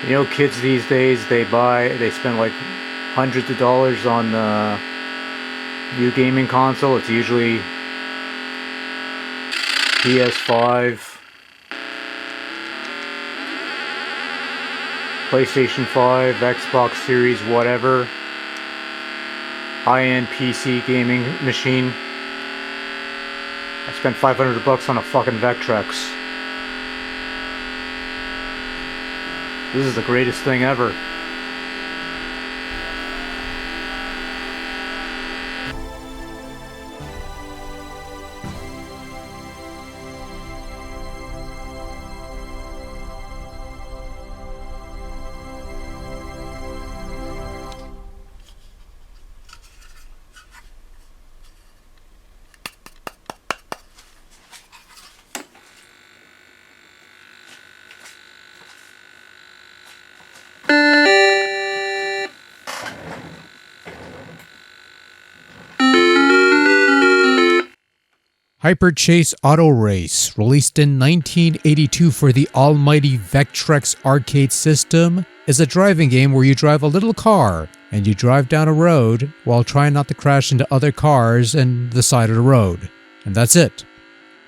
You know, kids these days, they spend like hundreds of dollars on the new gaming console. It's usually PS5, PlayStation 5, Xbox Series, whatever. High-end PC gaming machine. I spent $500 on a fucking VECTREX. This is the greatest thing ever. HyperChase Auto Race, released in 1982 for the almighty VECTREX Arcade System, is a driving game where you drive a little car and you drive down a road while trying not to crash into other cars and the side of the road. And that's it.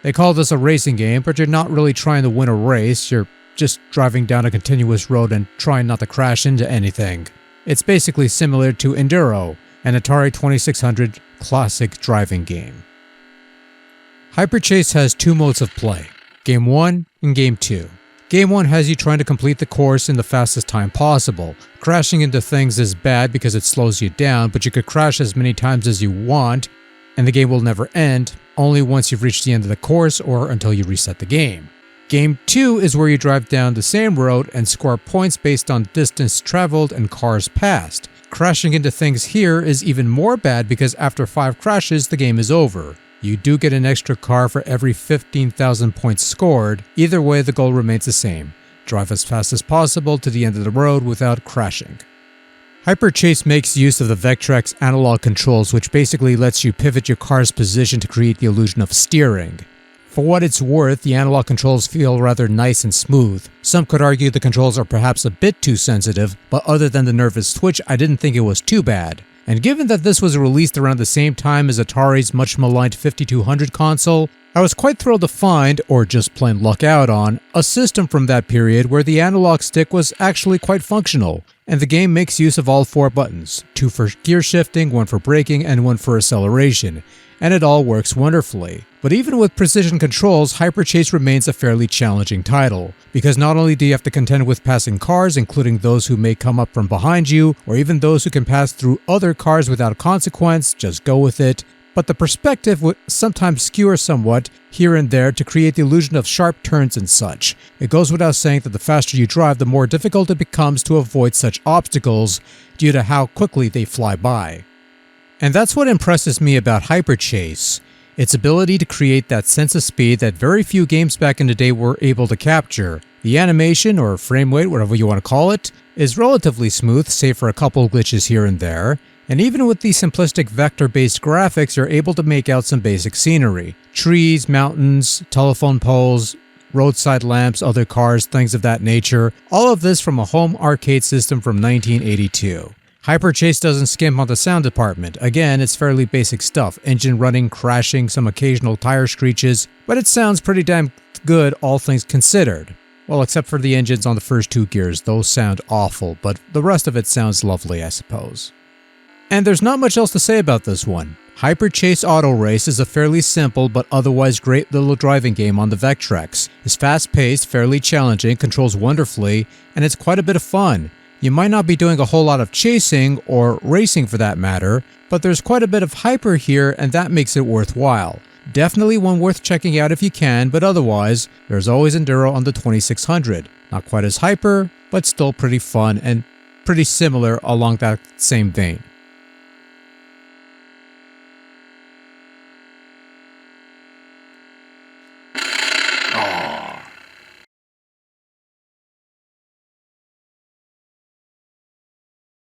They call this a racing game, but you're not really trying to win a race, you're just driving down a continuous road and trying not to crash into anything. It's basically similar to Enduro, an Atari 2600 classic driving game. HyperChase has two modes of play, Game 1 and Game 2. Game 1 has you trying to complete the course in the fastest time possible. Crashing into things is bad because it slows you down, but you could crash as many times as you want, and the game will never end, only once you've reached the end of the course or until you reset the game. Game 2 is where you drive down the same road and score points based on distance traveled and cars passed. Crashing into things here is even more bad because after 5 crashes, the game is over. You do get an extra car for every 15,000 points scored. Either way, the goal remains the same. Drive as fast as possible to the end of the road without crashing. HyperChase makes use of the VECTREX analog controls, which basically lets you pivot your car's position to create the illusion of steering. For what it's worth, the analog controls feel rather nice and smooth. Some could argue the controls are perhaps a bit too sensitive, but other than the nervous twitch, I didn't think it was too bad. And given that this was released around the same time as Atari's much maligned 5200 console, I was quite thrilled to find, or just plain luck out on, a system from that period where the analog stick was actually quite functional, and the game makes use of all 4 buttons, 2 for gear shifting, 1 for braking, and 1 for acceleration, and it all works wonderfully. But even with precision controls, HyperChase remains a fairly challenging title, because not only do you have to contend with passing cars, including those who may come up from behind you, or even those who can pass through other cars without consequence, just go with it, but the perspective would sometimes skewer somewhat here and there to create the illusion of sharp turns and such. It goes without saying that the faster you drive, the more difficult it becomes to avoid such obstacles due to how quickly they fly by. And that's what impresses me about HyperChase. Its ability to create that sense of speed that very few games back in the day were able to capture. The animation, or frame rate, whatever you want to call it, is relatively smooth, save for a couple glitches here and there. And even with the simplistic vector-based graphics, you're able to make out some basic scenery. Trees, mountains, telephone poles, roadside lamps, other cars, things of that nature. All of this from a home arcade system from 1982. HyperChase doesn't skimp on the sound department. Again, it's fairly basic stuff. Engine running, crashing, some occasional tire screeches, but it sounds pretty damn good all things considered. Well, except for the engines on the first 2 gears, those sound awful, but the rest of it sounds lovely, I suppose. And there's not much else to say about this one. HyperChase Auto Race is a fairly simple but otherwise great little driving game on the VECTREX. It's fast-paced, fairly challenging, controls wonderfully, and it's quite a bit of fun. You might not be doing a whole lot of chasing, or racing for that matter, but there's quite a bit of hyper here and that makes it worthwhile. Definitely one worth checking out if you can, but otherwise, there's always Enduro on the 2600. Not quite as hyper, but still pretty fun and pretty similar along that same vein.